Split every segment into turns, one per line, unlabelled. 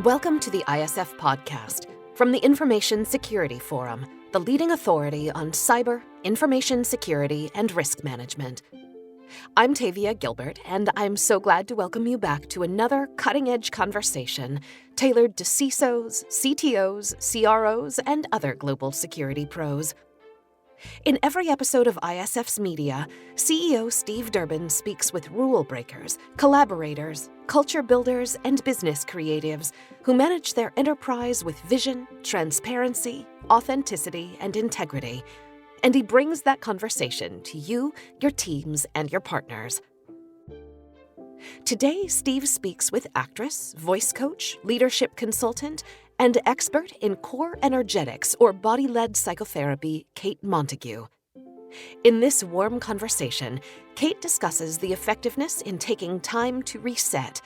Welcome to the ISF podcast from the Information Security Forum, the leading authority on cyber, information security, and risk management. I'm Tavia Gilbert, and I'm so glad to welcome you back to another cutting-edge conversation tailored to CISOs, CTOs, CROs, and other global security pros. In every episode of ISF's media, CEO Steve Durbin speaks with rule breakers, collaborators, culture builders, and business creatives who manage their enterprise with vision, transparency, authenticity, and integrity. And he brings that conversation to you, your teams, and your partners. Today, Steve speaks with actress, voice coach, leadership consultant, and expert in core energetics or body-led psychotherapy, Kate Montague. In this warm conversation, Kate discusses the effectiveness in taking time to reset,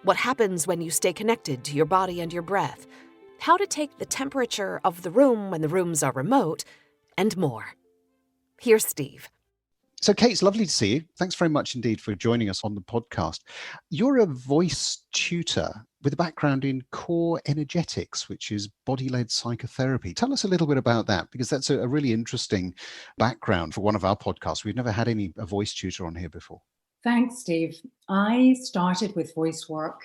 what happens when you stay connected to your body and your breath, how to take the temperature of the room when the rooms are remote, and more. Here's Steve.
So, Kate, it's lovely to see you. Thanks very much indeed for joining us on the podcast. You're a voice tutor with a background in core energetics, which is body-led psychotherapy. Tell us a little bit about that, because that's a really interesting background for one of our podcasts. We've never had a voice tutor on here before.
Thanks, Steve. I started with voice work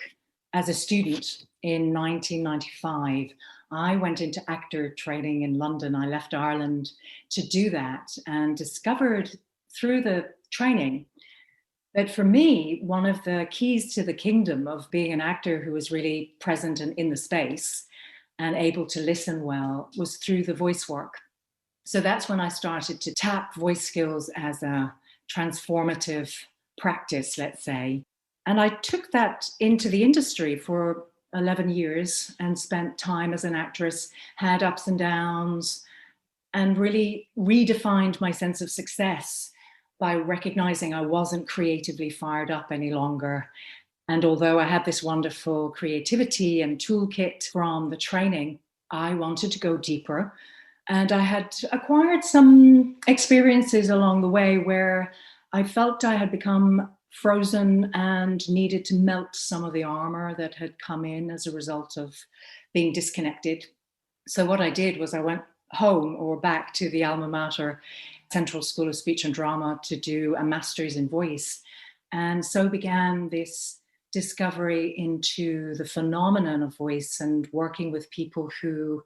as a student in 1995. I went into actor training in London. I left Ireland to do that and discovered through the training that for me, one of the keys to the kingdom of being an actor who was really present and in the space and able to listen well was through the voice work. So that's when I started to tap voice skills as a transformative practice, let's say. And I took that into the industry for 11 years and spent time as an actress, had ups and downs, and really redefined my sense of success by recognizing I wasn't creatively fired up any longer. And although I had this wonderful creativity and toolkit from the training, I wanted to go deeper. And I had acquired some experiences along the way where I felt I had become frozen and needed to melt some of the armor that had come in as a result of being disconnected. So what I did was I went home or back to the alma mater, Central School of Speech and Drama, to do a master's in voice. And so began this discovery into the phenomenon of voice and working with people who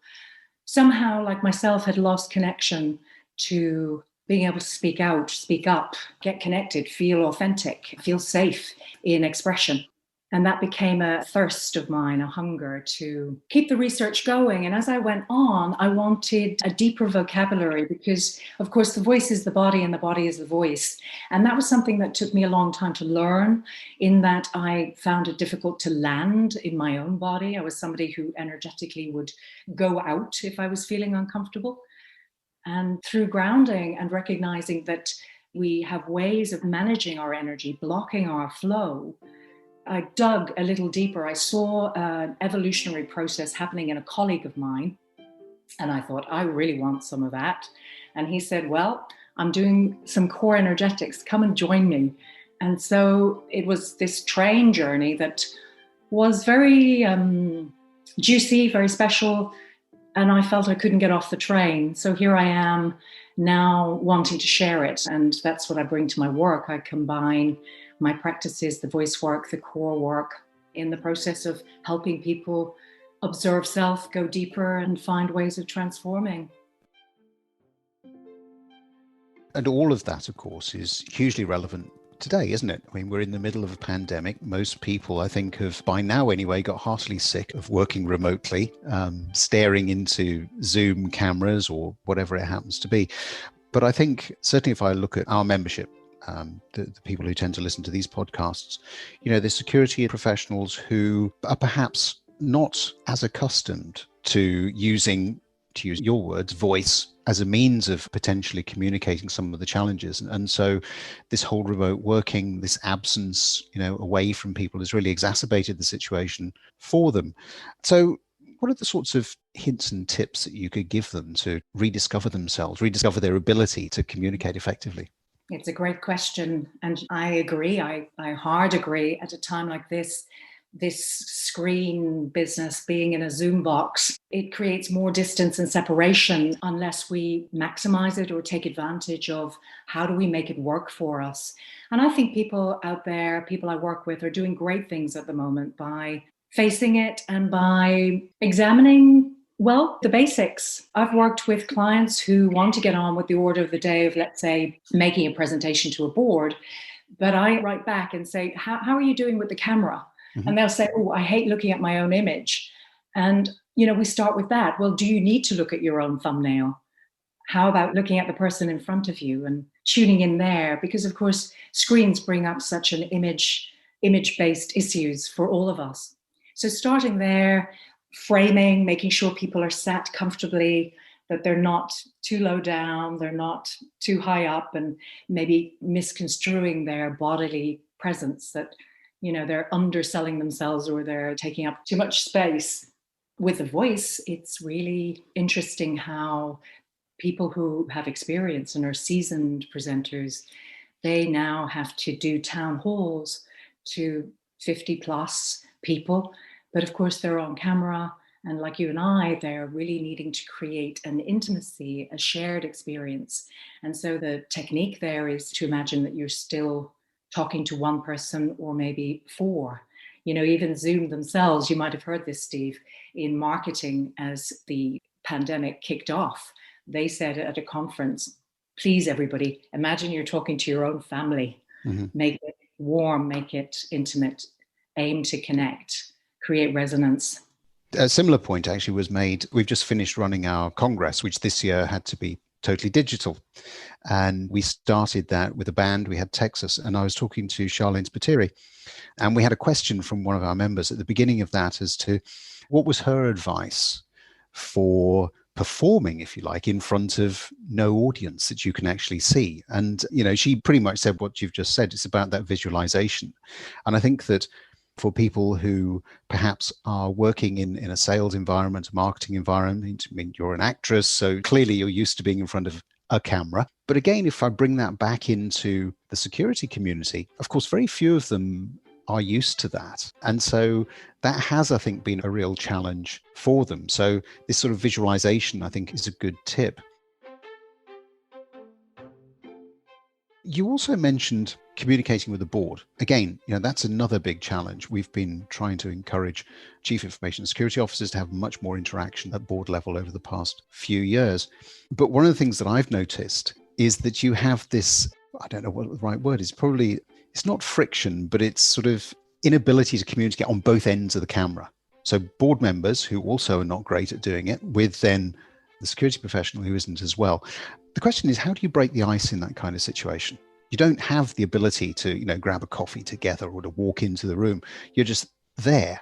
somehow, like myself, had lost connection to being able to speak out, speak up, get connected, feel authentic, feel safe in expression. And that became a thirst of mine, a hunger to keep the research going. And as I went on, I wanted a deeper vocabulary because, of course, the voice is the body and the body is the voice. And that was something that took me a long time to learn, in that I found it difficult to land in my own body. I was somebody who energetically would go out if I was feeling uncomfortable. And through grounding and recognizing that we have ways of managing our energy, blocking our flow, I dug a little deeper. I saw an evolutionary process happening in a colleague of mine. And I thought, I really want some of that. And he said, well, I'm doing some core energetics. Come and join me. And so it was this train journey that was very juicy, very special. And I felt I couldn't get off the train. So here I am now wanting to share it. And that's what I bring to my work. I combine my practices, the voice work, the core work, in the process of helping people observe self, go deeper, and find ways of transforming.
And all of that, of course, is hugely relevant today, isn't it? I mean, we're in the middle of a pandemic. Most people, I think, have by now anyway got heartily sick of working remotely, staring into Zoom cameras or whatever it happens to be. But I think certainly if I look at our membership, the people who tend to listen to these podcasts, there's security professionals who are perhaps not as accustomed to using, to use your words, voice as a means of potentially communicating some of the challenges. And so this whole remote working, this absence, away from people has really exacerbated the situation for them. So what are the sorts of hints and tips that you could give them to rediscover themselves, rediscover their ability to communicate effectively?
It's a great question. And I agree. I hard agree at a time like this this screen business, being in a Zoom box, it creates more distance and separation unless we maximize it or take advantage of how do we make it work for us. And I think people out there, people I work with, are doing great things at the moment by facing it and by examining, well, the basics. I've worked with clients who want to get on with the order of the day of, let's say, making a presentation to a board. But I write back and say, how are you doing with the camera?
Mm-hmm.
And they'll say, oh, I hate looking at my own image. And, we start with that. Well, do you need to look at your own thumbnail? How about looking at the person in front of you and tuning in there? Because, of course, screens bring up such an image-based issues for all of us. So starting there, framing, making sure people are sat comfortably, that they're not too low down, they're not too high up, and maybe misconstruing their bodily presence, that, they're underselling themselves or they're taking up too much space. With the voice, it's really interesting how people who have experience and are seasoned presenters, they now have to do town halls to 50 plus people. But of course, they're on camera. And like you and I, they're really needing to create an intimacy, a shared experience. And so the technique there is to imagine that you're still talking to one person or maybe four. Even Zoom themselves, you might have heard this, Steve, in marketing as the pandemic kicked off. They said at a conference, please, everybody, imagine you're talking to your own family. Mm-hmm. Make it warm, make it intimate, aim to connect, create resonance.
A similar point actually was made. We've just finished running our Congress, which this year had to be totally digital. And we started that with a band. We had Texas, and I was talking to Charlene Spiteri, and we had a question from one of our members at the beginning of that as to what was her advice for performing, if you like, in front of no audience that you can actually see. And, she pretty much said what you've just said. It's about that visualization. And I think that for people who perhaps are working in a sales environment, a marketing environment, I mean, you're an actress, so clearly you're used to being in front of a camera. But again, if I bring that back into the security community, of course, very few of them are used to that. And so that has, I think, been a real challenge for them. So this sort of visualization, I think, is a good tip. You also mentioned communicating with the board. Again, that's another big challenge. We've been trying to encourage chief information security officers to have much more interaction at board level over the past few years. But one of the things that I've noticed is that you have this, I don't know what the right word is, probably, it's not friction, but it's sort of inability to communicate on both ends of the camera. So board members who also are not great at doing it, with then the security professional who isn't as well. The question is, how do you break the ice in that kind of situation? You don't have the ability to, grab a coffee together or to walk into the room. You're just there.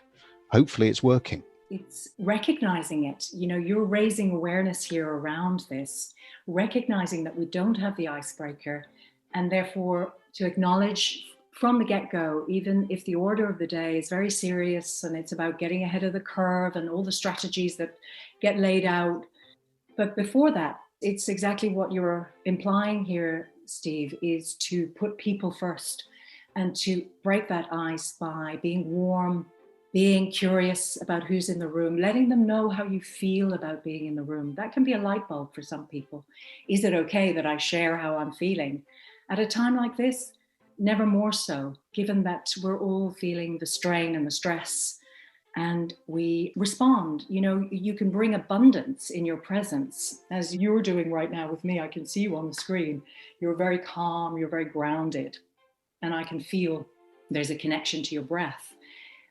Hopefully it's working.
It's recognizing it. You're raising awareness here around this, recognizing that we don't have the icebreaker, and therefore to acknowledge from the get-go, even if the order of the day is very serious and it's about getting ahead of the curve and all the strategies that get laid out. But before that, it's exactly what you're implying here, Steve, is to put people first and to break that ice by being warm, being curious about who's in the room, letting them know how you feel about being in the room. That can be a light bulb for some people. Is it okay that I share how I'm feeling? At a time like this, never more so, given that we're all feeling the strain and the stress. And we respond. You can bring abundance in your presence, as you're doing right now with me. I can see you on the screen. You're very calm, you're very grounded, and I can feel there's a connection to your breath.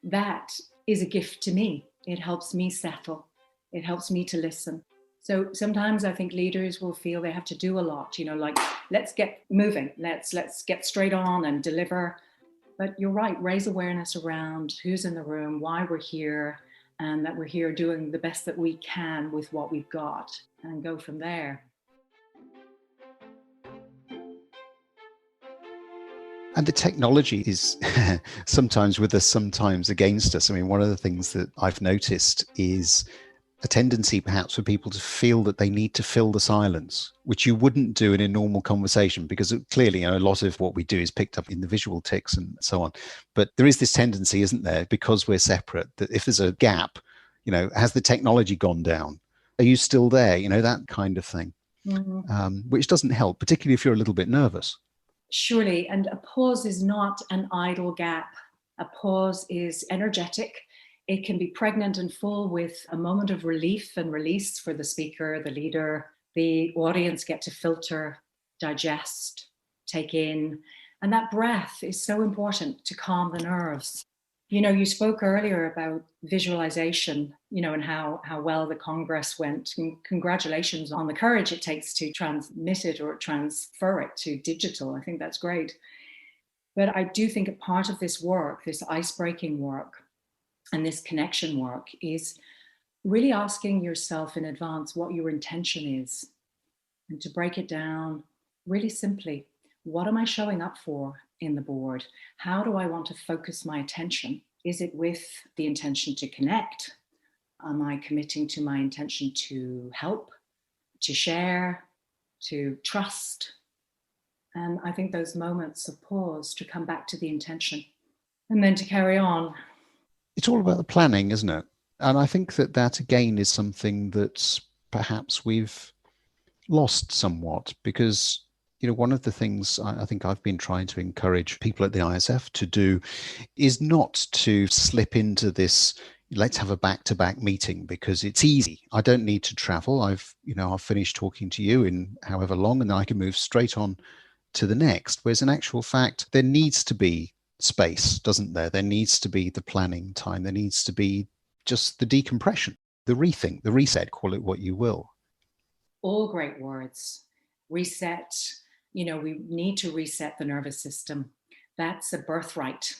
That is a gift to me. It helps me settle. It helps me to listen. So sometimes I think leaders will feel they have to do a lot, like, let's get moving, let's get straight on and deliver. But you're right, raise awareness around who's in the room, why we're here, and that we're here doing the best that we can with what we've got, and go from there.
And the technology is sometimes with us, sometimes against us. I mean, one of the things that I've noticed is a tendency perhaps for people to feel that they need to fill the silence, which you wouldn't do in a normal conversation, because clearly, a lot of what we do is picked up in the visual tics and so on. But there is this tendency, isn't there, because we're separate, that if there's a gap, has the technology gone down? Are you still there? That kind of thing, which doesn't help, particularly if you're a little bit nervous.
Surely. And a pause is not an idle gap. A pause is energetic. It can be pregnant and full with a moment of relief and release for the speaker, the leader. The audience get to filter, digest, take in. And that breath is so important to calm the nerves. You spoke earlier about visualization, and how well the Congress went. And congratulations on the courage it takes to transmit it or transfer it to digital. I think that's great. But I do think a part of this work, this ice-breaking work, and this connection work is really asking yourself in advance what your intention is. And to break it down really simply, what am I showing up for in the board? How do I want to focus my attention? Is it with the intention to connect? Am I committing to my intention to help, to share, to trust? And I think those moments of pause to come back to the intention and then to carry on.
It's all about the planning, isn't it? And I think that again is something that perhaps we've lost somewhat, because one of the things I think I've been trying to encourage people at the ISF to do is not to slip into this, let's have a back-to-back meeting because it's easy. I don't need to travel. I've finished talking to you in however long, and then I can move straight on to the next. Whereas in actual fact, there needs to be space, doesn't there? There needs to be the planning time. There needs to be just the decompression, the rethink, the reset, call it what you will.
All great words. Reset. We need to reset the nervous system. That's a birthright.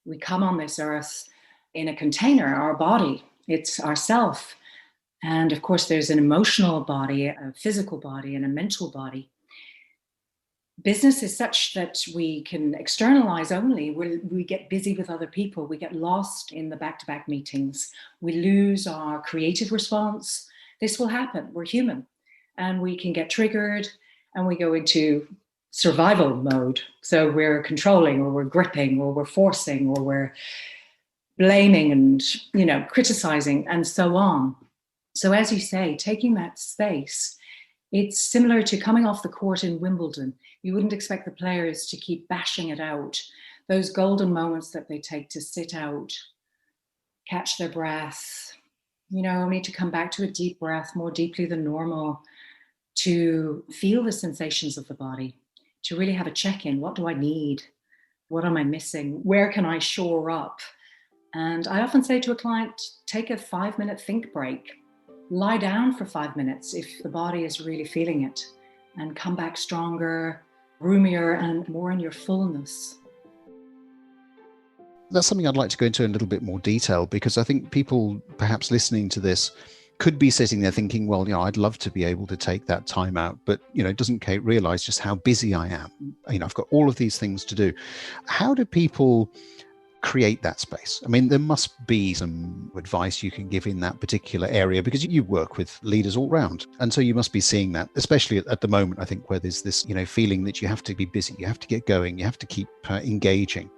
We come on this earth in a container, our body. It's ourself. And of course, there's an emotional body, a physical body, and a mental body. Business is such that we can externalize only. We get busy with other people. We get lost in the back-to-back meetings. We lose our creative response. This will happen. We're human. And we can get triggered and we go into survival mode. So we're controlling, or we're gripping, or we're forcing, or we're blaming and, criticizing and so on. So as you say, taking that space, it's similar to coming off the court in Wimbledon. You wouldn't expect the players to keep bashing it out. Those golden moments that they take to sit out, catch their breath, only to come back to a deep breath more deeply than normal, to feel the sensations of the body, to really have a check-in. What do I need? What am I missing? Where can I shore up? And I often say to a client, take a 5-minute think break. Lie down for 5 minutes if the body is really feeling it, and come back stronger, roomier, and more in your fullness.
That's something I'd like to go into in a little bit more detail, because I think people perhaps listening to this could be sitting there thinking, well, I'd love to be able to take that time out, but, doesn't Kate realize just how busy I am? I've got all of these things to do. How do people create that space? I mean, there must be some advice you can give in that particular area, because you work with leaders all round. And so you must be seeing that, especially at the moment, I think, where there's this, feeling that you have to be busy, you have to get going, you have to keep engaging.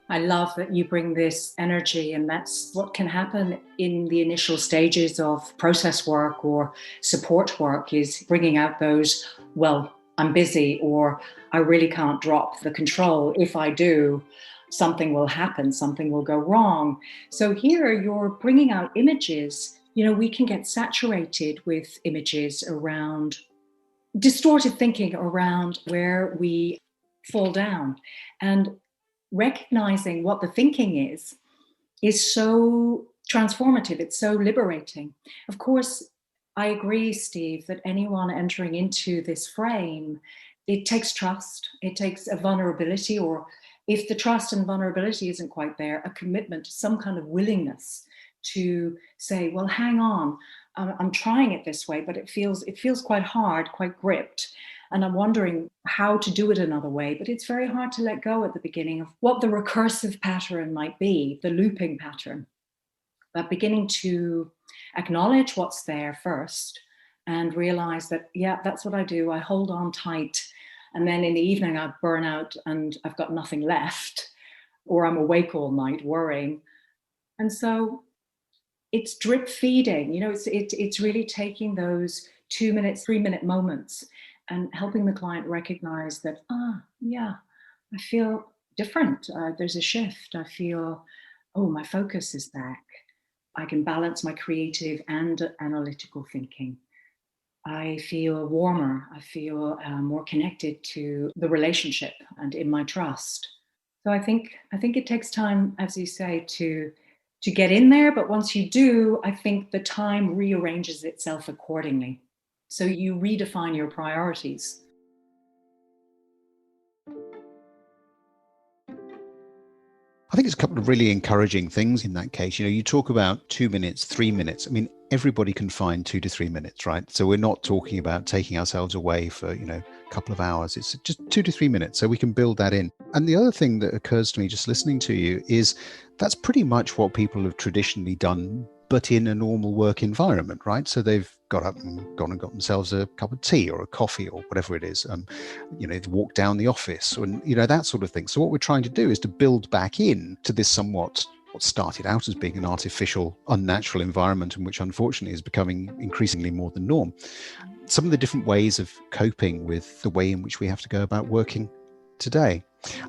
I love that you bring this energy, and that's what can happen in the initial stages of process work or support work, is bringing out those, well, I'm busy, or I really can't drop the control. If I do, something will happen, something will go wrong. So here you're bringing out images. We can get saturated with images around distorted thinking around where we fall down. And recognizing what the thinking is so transformative. It's so liberating. Of course, I agree, Steve, that anyone entering into this frame, it takes trust. It takes a vulnerability, or if the trust and vulnerability isn't quite there, a commitment to some kind of willingness to say, well, hang on, I'm trying it this way, but it feels quite hard, quite gripped. And I'm wondering how to do it another way, but it's very hard to let go at the beginning of what the recursive pattern might be, the looping pattern. but beginning to acknowledge what's there first and realize that, yeah, that's what I do. I hold on tight. And then in the evening, I burn out and I've got nothing left, or I'm awake all night worrying. And so it's drip feeding, it's really taking those 2 minutes, 3 minute moments and helping the client recognize that, yeah, I feel different. There's a shift. I feel, oh, my focus is back. I can balance my creative and analytical thinking. I feel warmer. I feel more connected to the relationship and in my trust. So I think it takes time, as you say, to get in there. But once you do, I think the time rearranges itself accordingly. So you redefine your priorities.
I think it's a couple of really encouraging things in that case. You talk about 2 minutes, 3 minutes. I mean, everybody can find 2 to 3 minutes, right? So we're not talking about taking ourselves away for, a couple of hours. It's just 2 to 3 minutes. So we can build that in. And the other thing that occurs to me just listening to you is that's pretty much what people have traditionally done, but in a normal work environment, right? So they've got up and gone and got themselves a cup of tea or a coffee or whatever it is, they've walked down the office and, that sort of thing. So what we're trying to do is to build back in to this somewhat what started out as being an artificial, unnatural environment, and which unfortunately is becoming increasingly more the norm. Some of the different ways of coping with the way in which we have to go about working today.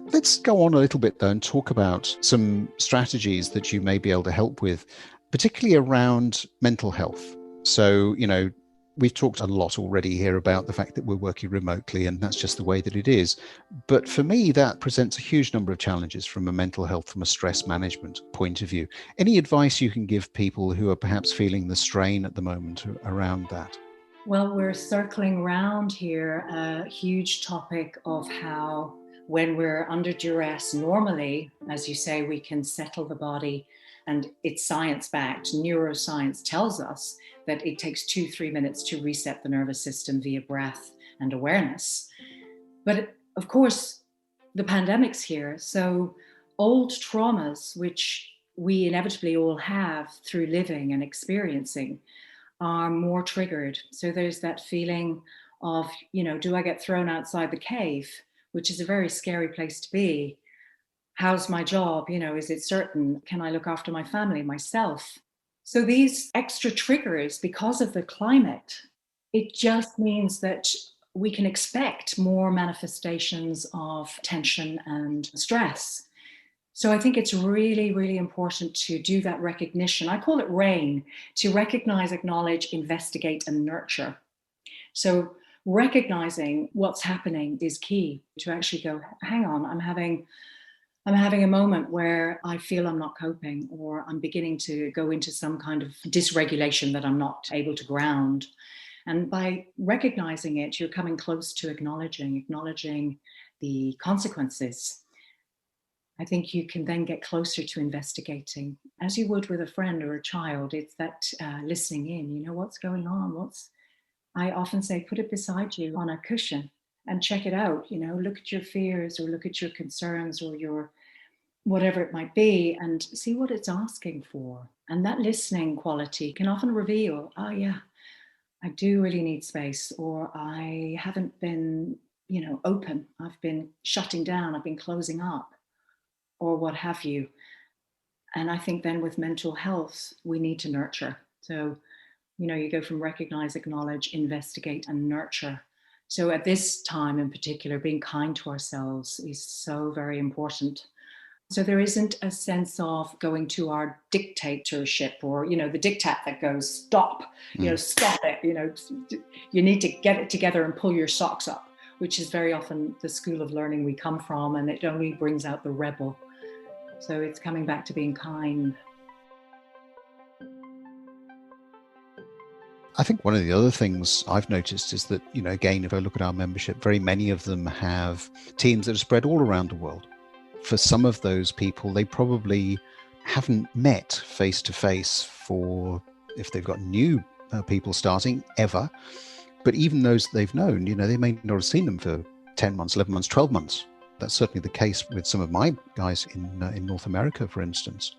Let's go on a little bit though and talk about some strategies that you may be able to help with, particularly around mental health. So, we've talked a lot already here about the fact that we're working remotely and that's just the way that it is. But for me, that presents a huge number of challenges from a mental health, from a stress management point of view. Any advice you can give people who are perhaps feeling the strain at the moment around that?
Well, we're circling around here a huge topic of how when we're under duress, normally, as you say, we can settle the body, and it's science-backed. Neuroscience tells us that it takes 2-3 minutes to reset the nervous system via breath and awareness. But of course, the pandemic's here, so old traumas, which we inevitably all have through living and experiencing, are more triggered. So there's that feeling of, do I get thrown outside the cave, which is a very scary place to be? How's my job? Is it certain? Can I look after my family, myself? So these extra triggers, because of the climate, it just means that we can expect more manifestations of tension and stress. So I think it's really, really important to do that recognition. I call it RAIN, to recognize, acknowledge, investigate, and nurture. So recognizing what's happening is key, to actually go, hang on, I'm having a moment where I feel I'm not coping, or I'm beginning to go into some kind of dysregulation that I'm not able to ground. And by recognizing it, you're coming close to acknowledging the consequences. I think you can then get closer to investigating, as you would with a friend or a child. It's that listening in, what's going on? I often say, put it beside you on a cushion and check it out. Look at your fears, or look at your concerns, or your whatever it might be, and see what it's asking for. And that listening quality can often reveal, oh yeah, I do really need space, or I haven't been, open. I've been shutting down. I've been closing up, or what have you. And I think then with mental health, we need to nurture. So, you go from recognize, acknowledge, investigate, and nurture. So at this time in particular, being kind to ourselves is so very important. So there isn't a sense of going to our dictatorship, or, the diktat that goes, stop, stop it, you need to get it together and pull your socks up, which is very often the school of learning we come from, and it only brings out the rebel. So it's coming back to being kind.
I think one of the other things I've noticed is that, again, if I look at our membership, very many of them have teams that are spread all around the world. For some of those people, they probably haven't met face to face for, if they've got new people starting, ever. But even those they've known, they may not have seen them for 10 months, 11 months, 12 months. That's certainly the case with some of my guys in North America, for instance.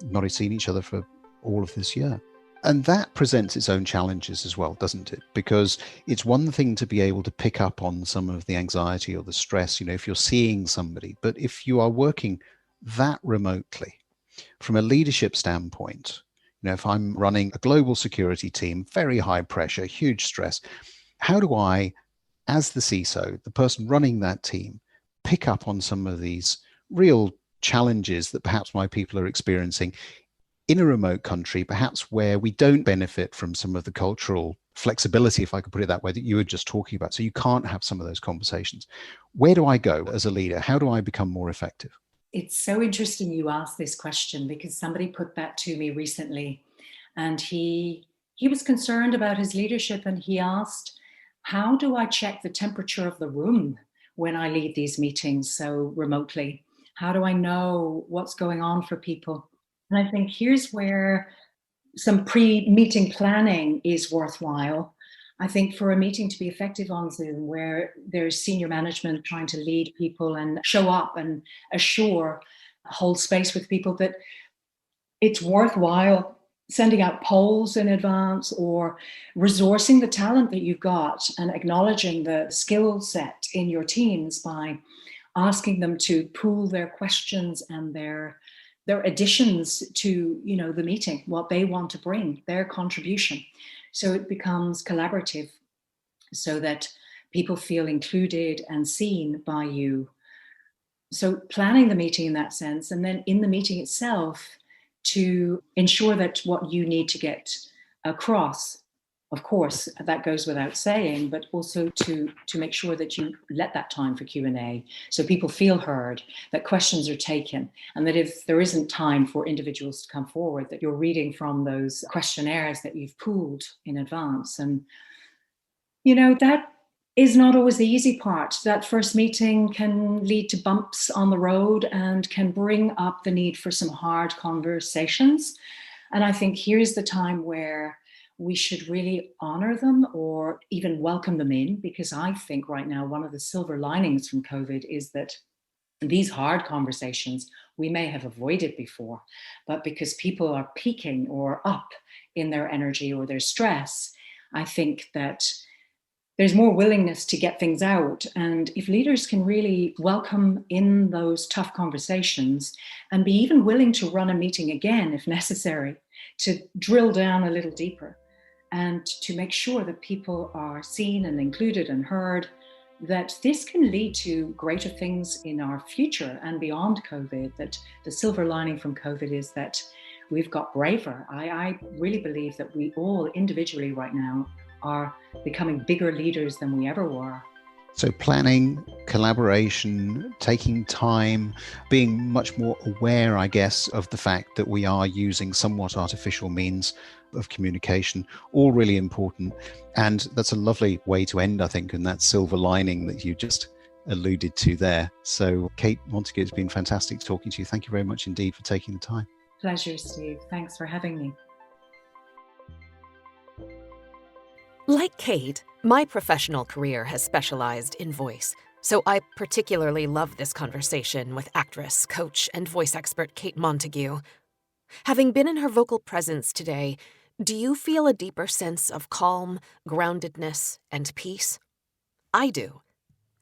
Not seen each other for all of this year. And that presents its own challenges as well, doesn't it? Because it's one thing to be able to pick up on some of the anxiety or the stress, if you're seeing somebody, but if you are working that remotely, from a leadership standpoint, if I'm running a global security team, very high pressure, huge stress, how do I, as the CISO, the person running that team, pick up on some of these real challenges that perhaps my people are experiencing in a remote country, perhaps where we don't benefit from some of the cultural flexibility, if I could put it that way, that you were just talking about. So you can't have some of those conversations. Where do I go as a leader? How do I become more effective?
It's so interesting you asked this question, because somebody put that to me recently, and he was concerned about his leadership, and he asked, how do I check the temperature of the room when I lead these meetings so remotely? How do I know what's going on for people? And I think here's where some pre-meeting planning is worthwhile. I think for a meeting to be effective on Zoom, where there's senior management trying to lead people and show up and hold space with people, that it's worthwhile sending out polls in advance, or resourcing the talent that you've got and acknowledging the skill set in your teams by asking them to pool their questions and their additions to the meeting, what they want to bring, their contribution. So it becomes collaborative, so that people feel included and seen by you. So planning the meeting in that sense, and then in the meeting itself, to ensure that what you need to get across, of course, that goes without saying, but also to make sure that you let that time for Q&A, so people feel heard, that questions are taken, and that if there isn't time for individuals to come forward, that you're reading from those questionnaires that you've pooled in advance. And, that is not always the easy part. That first meeting can lead to bumps on the road and can bring up the need for some hard conversations. And I think here's the time where we should really honor them, or even welcome them in, because I think right now one of the silver linings from COVID is that these hard conversations we may have avoided before, but because people are peaking or up in their energy or their stress, I think that there's more willingness to get things out. And if leaders can really welcome in those tough conversations and be even willing to run a meeting again if necessary, to drill down a little deeper and to make sure that people are seen and included and heard, that this can lead to greater things in our future and beyond COVID. That the silver lining from COVID is that we've got braver. I really believe that we all individually right now are becoming bigger leaders than we ever were.
So planning, collaboration, taking time, being much more aware, I guess, of the fact that we are using somewhat artificial means of communication, all really important. And that's a lovely way to end, I think, and that silver lining that you just alluded to there. So Kate Montague, it's been fantastic talking to you. Thank you very much indeed for taking the time.
Pleasure, Steve. Thanks for having me.
Like Kate, my professional career has specialized in voice, so I particularly love this conversation with actress, coach, and voice expert Kate Montague. Having been in her vocal presence today, do you feel a deeper sense of calm, groundedness, and peace? I do.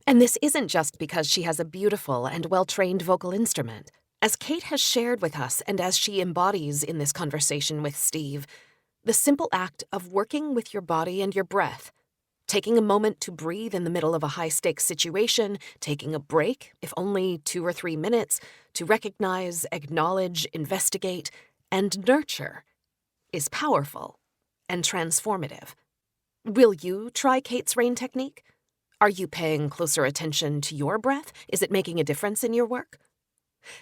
And this isn't just because she has a beautiful and well-trained vocal instrument. As Kate has shared with us, and as she embodies in this conversation with Steve, the simple act of working with your body and your breath, taking a moment to breathe in the middle of a high-stakes situation, taking a break, if only 2 or 3 minutes, to recognize, acknowledge, investigate, and nurture, is powerful and transformative. Will you try Kate's rain technique? Are you paying closer attention to your breath? Is it making a difference in your work?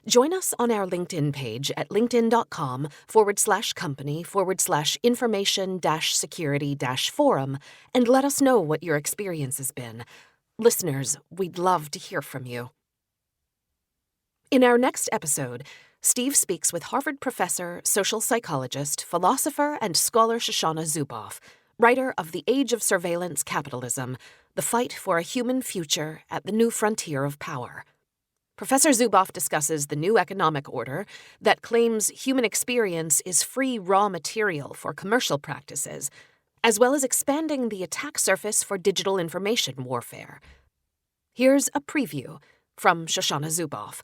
Join us on our LinkedIn page at linkedin.com/company/information-security-forum and let us know what your experience has been. Listeners, we'd love to hear from you. In our next episode, Steve speaks with Harvard professor, social psychologist, philosopher, and scholar Shoshana Zuboff, writer of The Age of Surveillance Capitalism, The Fight for a Human Future at the New Frontier of Power. Professor Zuboff discusses the new economic order that claims human experience is free raw material for commercial practices, as well as expanding the attack surface for digital information warfare. Here's a preview from Shoshana Zuboff.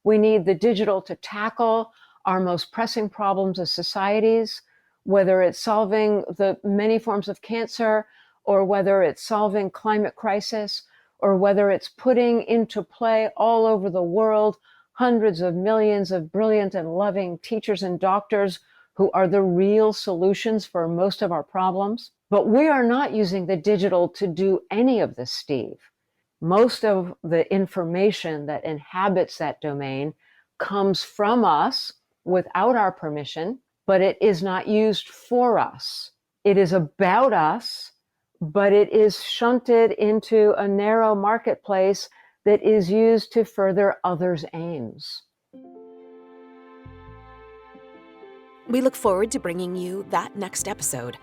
We need the digital to tackle our most pressing problems as societies, whether it's solving the many forms of cancer, or whether it's solving climate crisis, or whether it's putting into play all over the world hundreds of millions of brilliant and loving teachers and doctors who are the real solutions for most of our problems. But we are not using the digital to do any of this, Steve. Most of the information that inhabits that domain comes from us without our permission, but it is not used for us. It is about us, but it is shunted into a narrow marketplace that is used to further others' aims.
We look forward to bringing you that next episode.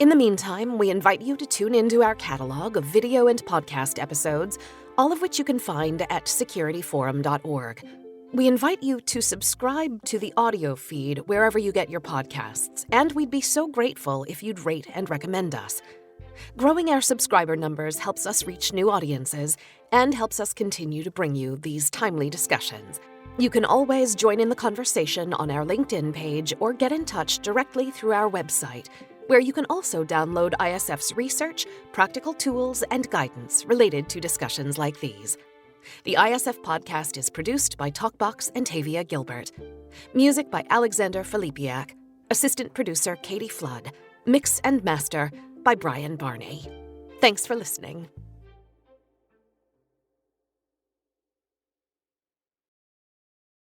In the meantime, we invite you to tune into our catalog of video and podcast episodes, all of which you can find at securityforum.org. We invite you to subscribe to the audio feed wherever you get your podcasts, and we'd be so grateful if you'd rate and recommend us. Growing our subscriber numbers helps us reach new audiences and helps us continue to bring you these timely discussions. You can always join in the conversation on our LinkedIn page or get in touch directly through our website, where you can also download ISF's research, practical tools, and guidance related to discussions like these. The ISF podcast is produced by Talkbox and Tavia Gilbert. Music by Alexander Filipiak. Assistant producer Katie Flood. Mix and master by Brian Barney. Thanks for listening.